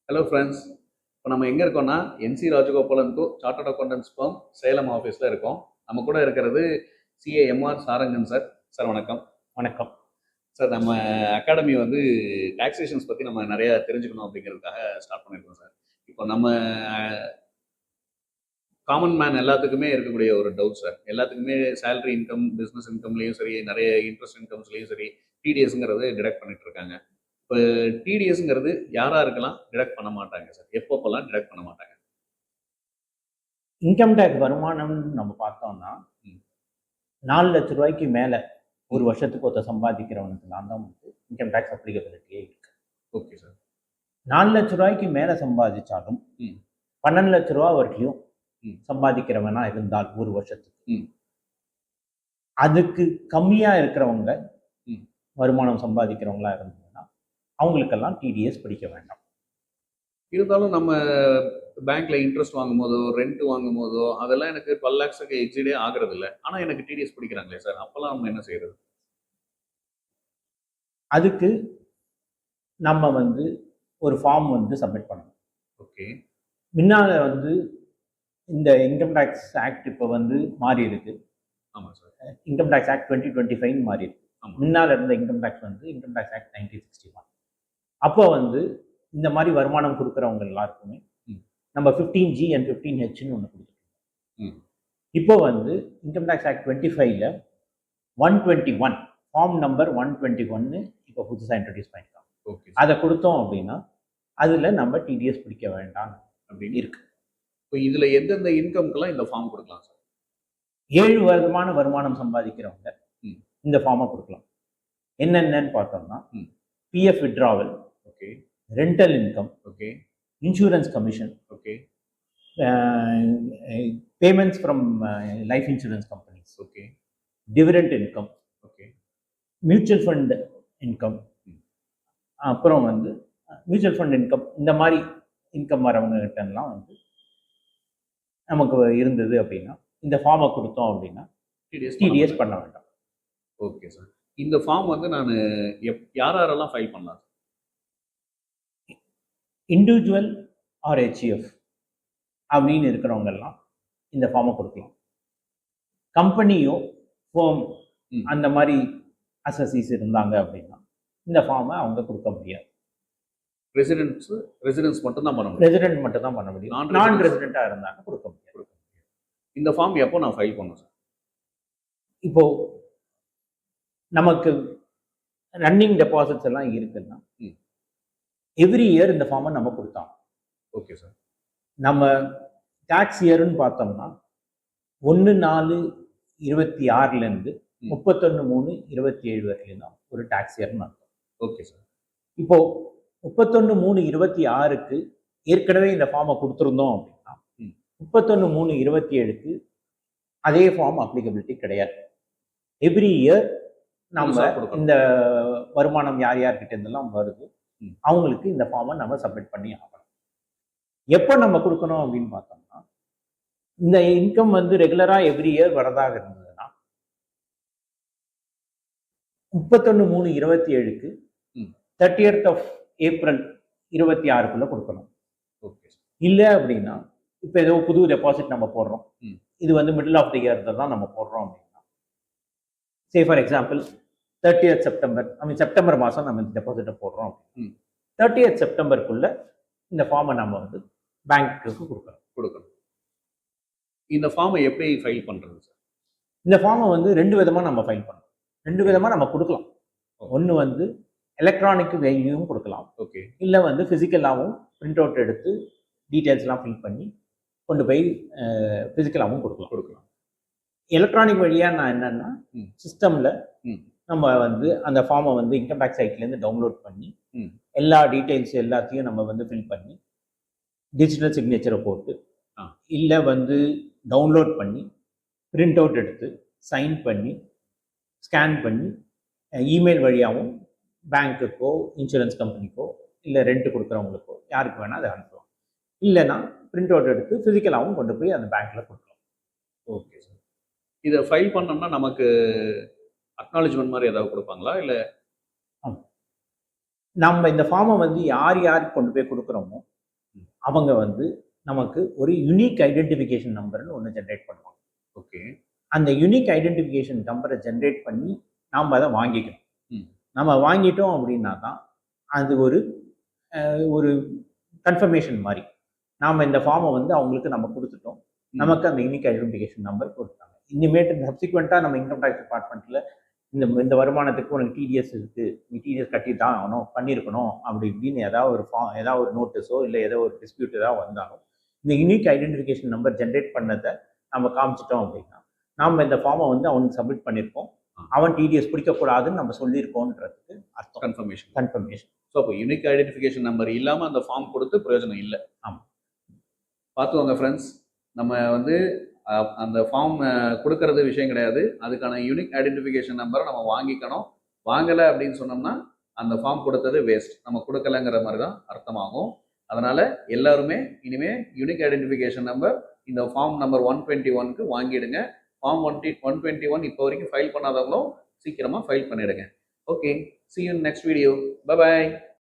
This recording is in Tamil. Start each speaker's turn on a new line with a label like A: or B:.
A: Hello friends. இப்போ நம்ம எங்கே இருக்கோம்னா என்சி ராஜகோபாலன் கோ சார்ட்டர்ட் அக்கௌண்டன்ஸ் ஃபார்ம் சேலம் ஆஃபீஸில் இருக்கோம். நம்ம கூட இருக்கிறது சிஏஎம்ஆர் சாரங்கன் சார். சார் வணக்கம்.
B: வணக்கம்
A: சார். நம்ம அகாடமி வந்து டாக்ஸேஷன்ஸ் பற்றி நம்ம நிறைய தெரிஞ்சுக்கணும் அப்படிங்கிறதுக்காக ஸ்டார்ட் பண்ணியிருக்கோம் சார். இப்போ நம்ம காமன் மேன் எல்லாத்துக்குமே இருக்கக்கூடிய ஒரு டவுட் சார். எல்லாத்துக்குமே சேலரி இன்கம், பிஸ்னஸ் இன்கம்லேயும் சரி, நிறைய இன்ட்ரெஸ்ட் இன்கம்ஸ்லேயும் சரி, டிடிஎஸ்ங்கிறது டிடக்ட் பண்ணிட்டு இருக்காங்க. இப்போ டிடிஎஸ்ங்கிறது யாரா இருக்கலாம் டிடக்ட் பண்ண மாட்டாங்க சார்? எப்பப்பெல்லாம் டிடக்ட் பண்ண மாட்டாங்க?
B: இன்கம் டேக்ஸ் வருமானம் நம்ம பார்த்தோம்னா 4 லட்ச ரூபாய்க்கு மேலே ஒரு வருஷத்துக்கு ஒருத்தர் சம்பாதிக்கிறவனுக்கு தான் வந்து இன்கம் டேக்ஸ் அப்ளிகபிலிட்டியே இருக்கு.
A: Okay sir.
B: 4 லட்ச ரூபாய்க்கு மேலே சம்பாதிச்சாலும் 12 லட்ச ரூபா வரைக்கும் சம்பாதிக்கிறவனா இருந்தால் ஒரு வருஷத்துக்கு, அதுக்கு கம்மியா இருக்கிறவங்க வருமானம் சம்பாதிக்கிறவங்களா இருந்ததுன்னா அவங்களுக்கெல்லாம் டிடிஎஸ் பிடிக்க வேண்டாம்.
A: இருந்தாலும் நம்ம பேங்க்ல இன்ட்ரெஸ்ட் வாங்கும் போதோ, ரெண்ட் வாங்கும் போதோ அதெல்லாம் எனக்கு 12 lakhs எக்ஸிடே ஆகிறது இல்லை. ஆனா எனக்கு டிடிஎஸ் பிடிக்கிறாங்களே சார், அப்பெல்லாம் நம்ம என்ன செய்யறது?
B: அதுக்கு நம்ம வந்து ஒரு ஃபார்ம் வந்து சப்மிட் பண்ணணும்.
A: ஓகே.
B: முன்னால வந்து இந்த இன்கம் டேக்ஸ் ஆக்ட் இப்போ வந்து மாறி இருக்கு.
A: ஆமாம் சார்.
B: இன்கம் டேக்ஸ் ஆக்ட் 2025 மாறி இருக்கு. முன்னால் இருந்த இன்கம் டேக்ஸ் வந்து இன்கம் டேக்ஸ் ஆக்ட் 1961. அப்போ வந்து இந்த மாதிரி வருமானம் கொடுக்குறவங்க எல்லாருக்குமே நம்ம 15G and 15Hன்னு ஒன்று கொடுத்துருக்கோம். இப்போ வந்து இன்கம் டேக்ஸ் ஆக்ட் 25ல 121 ஃபார்ம் நம்பர் 121 இப்போ புதுசாக இன்ட்ரடியூஸ் பண்ணியிருக்காங்க.
A: ஓகே.
B: அதை கொடுத்தோம் அப்படின்னா அதில் நம்ம டிடிஎஸ் பிடிக்க வேண்டாம் அப்படின்னு இருக்கு.
A: இப்போ இதில் எந்தெந்த இன்கம்க்கெல்லாம் இந்த ஃபார்ம் கொடுக்கலாம் சார்?
B: 7 வருடமான வருமானம் சம்பாதிக்கிறவங்க இந்த ஃபார்மை கொடுக்கலாம். என்னென்னு பார்த்தோம்னா PF withdrawal,
A: okay,
B: rental income,
A: okay,
B: insurance commission,
A: okay,
B: payments from life insurance companies,
A: okay,
B: dividend income,
A: okay,
B: mutual fund income, அப்புறம் வந்து மியூச்சுவல் ஃபண்ட் இன்கம், இந்த மாதிரி இன்கம் வரவங்க கிட்டலாம் வந்து நமக்கு இருந்தது அப்படின்னா இந்த ஃபார்மை கொடுத்தோம் அப்படின்னா டிடிஎஸ் பண்ண வேண்டாம்.
A: Okay sir. இந்த ஃபார்ம் வந்து நான் யாரெல்லாம் ஃபைல் பண்ணலாம்?
B: இண்டிவிஜுவல் ஆர் ஹெச்எஃப் அப்படின்னு இருக்கிறவங்கெல்லாம் இந்த ஃபார்மை கொடுக்கலாம். கம்பெனியோ ஃபோம் அந்த மாதிரி அசசிஸ் இருந்தாங்க அப்படின்னா இந்த ஃபார்மை அவங்க கொடுக்க முடியாது.
A: ரெசிடென்ஸ் மட்டும் தான் பண்ண முடியும்.
B: ரெசிடென்ட் மட்டும் தான் பண்ண முடியும். நான் ரெசிடென்ட்டாக இருந்தாங்க கொடுக்க முடியாது.
A: இந்த ஃபார்ம் எப்போ நான் ஃபைல் பண்ணணும் சார்?
B: இப்போ நமக்கு ரன்னிங் டெபாசிட்ஸ் எல்லாம் இருக்குன்னா எவ்ரி இயர் இந்த ஃபார்மை நம்ம கொடுத்தோம்.
A: Okay sir.
B: நம்ம டாக்ஸ் இயர்னு பார்த்தோம்னா 1/4/26 31/3/27 வரைக்கும் தான் ஒரு டாக்ஸ் இயர்னு அர்த்தம்.
A: Okay sir.
B: இப்போ 31/3/26க்கு ஏற்கனவே இந்த ஃபார்மை கொடுத்துருந்தோம் அப்படின்னா 31/3/27க்கு அதே ஃபார்ம் அப்ளிகபிலிட்டி கிடையாது. எவ்ரி இயர் நம்ம இந்த வருமானம் யார் யார்கிட்ட இருந்தெல்லாம் வருது அவங்களுக்கு இந்த ஃபார்மை நம்ம சப்மிட் பண்ணி ஆகணும். எப்போ நம்ம கொடுக்கணும் அப்படின்னு பார்த்தோம்னா இந்த இன்கம் வந்து ரெகுலரா எவ்ரி இயர் வரதாக இருந்ததுன்னா 31/3/27க்கு 30th of April 26க்குள்ள கொடுக்கணும். இல்லை அப்படின்னா இப்போ ஏதோ புது டெபாசிட் நம்ம போடுறோம், இது வந்து மிடில் ஆஃப் த இயர் தான் நம்ம போடுறோம் அப்படின்னா, say for example 30th September, September மாதம் நம்ம இந்த டெபாசிட்டை போடுறோம். 30th செப்டம்பருக்குள்ள இந்த ஃபார்மை நம்ம வந்து பேங்க்கு கொடுக்கணும்.
A: இந்த ஃபார்மை எப்படி ஃபைல் பண்ணுறது சார்?
B: இந்த ஃபார்மை வந்து 2 விதமாக நம்ம ஃபைல் பண்ணணும். 2 விதமாக நம்ம கொடுக்கலாம். ஒன்று வந்து எலக்ட்ரானிக் வேலையும் கொடுக்கலாம்.
A: ஓகே. இல்லை
B: வந்து ஃபிசிக்கலாகவும் பிரிண்ட் அவுட் எடுத்து டீட்டெயில்ஸ்லாம் ஃபில் பண்ணி கொண்டு போய் ஃபிசிக்கலாகவும் கொடுக்கலாம். எலக்ட்ரானிக் வழியாக நான் என்னன்னா சிஸ்டமில் நம்ம வந்து அந்த ஃபார்மை வந்து இன்கம் டேக்ஸ் சைட்லேருந்து டவுன்லோட் பண்ணி எல்லா டீட்டெயில்ஸ் எல்லாத்தையும் நம்ம வந்து ஃபில் பண்ணி டிஜிட்டல் சிக்னேச்சரை போட்டு, இல்லை வந்து டவுன்லோட் பண்ணி பிரிண்ட் அவுட் எடுத்து சைன் பண்ணி ஸ்கேன் பண்ணி இமெயில் வழியாகவும் பேங்க்குக்கோ இன்சூரன்ஸ் கம்பெனிக்கோ இல்லை ரெண்ட் கொடுக்குறவங்களுக்கோ யாருக்கு வேணால் அதை அனுப்பலாம். இல்லைன்னா பிரிண்ட் அவுட் எடுத்து ஃபிசிக்கலாகவும் கொண்டு போய் அந்த பேங்க்கில் கொடுக்கலாம்.
A: Okay sir. இதை ஃபைல் பண்ணோம்னா நமக்கு அக்னாலஜ்மெண்ட் மாதிரி ஏதாவது கொடுப்பாங்களா? இல்லை
B: நம்ம இந்த ஃபார்மை வந்து யார் யாருக்கு கொண்டு போய் கொடுக்குறோமோ அவங்க வந்து நமக்கு ஒரு யூனிக் ஐடென்டிஃபிகேஷன் நம்பர்னு ஒன்று ஜென்ரேட் பண்ணுவாங்க.
A: ஓகே.
B: அந்த யூனிக் ஐடென்டிஃபிகேஷன் நம்பரை ஜென்ரேட் பண்ணி நாம் அதை வாங்கிக்கணும்.
A: ம்.
B: நம்ம வாங்கிட்டோம் அப்படின்னா தான் அது ஒரு ஒரு கன்ஃபர்மேஷன் மாதிரி. நாம் இந்த ஃபார்மை வந்து அவங்களுக்கு நம்ம கொடுத்துட்டோம், நமக்கு அந்த யூனிக் ஐடென்டிஃபிகேஷன் நம்பர் கொடுத்தாங்க. இனிமேட்டு சப்சிக்வெண்ட்டாக நம்ம இன்கம் டேக்ஸ் டிபார்ட்மெண்ட்டில் இந்த வருமானத்துக்கு உனக்கு டிடிஎஸ் இருக்குது, நீ டிடிஎஸ் கட்டி தான் ஆகணும், பண்ணியிருக்கணும் அப்படி இப்படின்னு ஏதாவது ஒரு நோட்டீஸோ இல்லை ஏதோ ஒரு டிஸ்பியூட் ஏதாவது வந்தாலும் இந்த யூனிக் ஐடென்டிஃபிகேஷன் நம்பர் ஜென்ரேட் பண்ணதை நம்ம காமிச்சிட்டோம் அப்படின்னா நாம் இந்த ஃபார்மை வந்து அவனுக்கு சப்மிட் பண்ணியிருக்கோம், அவன் டிடிஎஸ் பிடிக்கக்கூடாதுன்னு நம்ம சொல்லியிருக்கோன்றதுக்கு அர்த்தம். கன்ஃபர்மேஷன்.
A: ஸோ அப்போ யூனிக் ஐடென்டிஃபிகேஷன் நம்பர் இல்லாமல் அந்த ஃபார்ம் கொடுத்து பிரயோஜனம் இல்லை.
B: ஆமாம்,
A: பார்த்துவாங்க ஃப்ரெண்ட்ஸ். நம்ம வந்து அந்த ஃபார்ம் கொடுக்கறது விஷயம் கிடையாது, அதுக்கான யூனிக் ஐடென்டிஃபிகேஷன் நம்பரை நம்ம வாங்கிக்கணும். வாங்கலை அப்படின்னு சொன்னோம்னா அந்த ஃபார்ம் கொடுத்தது வேஸ்ட், நம்ம கொடுக்கலங்கிற மாதிரி தான் அர்த்தமாகும். அதனால் எல்லாருமே இனிமேல் யூனிக் ஐடென்டிஃபிகேஷன் நம்பர் இந்த ஃபார்ம் நம்பர் 121க்கு வாங்கிடுங்க. ஃபார்ம் 121 இப்போ வரைக்கும் ஃபைல் பண்ணாதவங்களும் சீக்கிரமாக ஃபைல் பண்ணிடுங்க. Okay, see you in next video. Bye bye.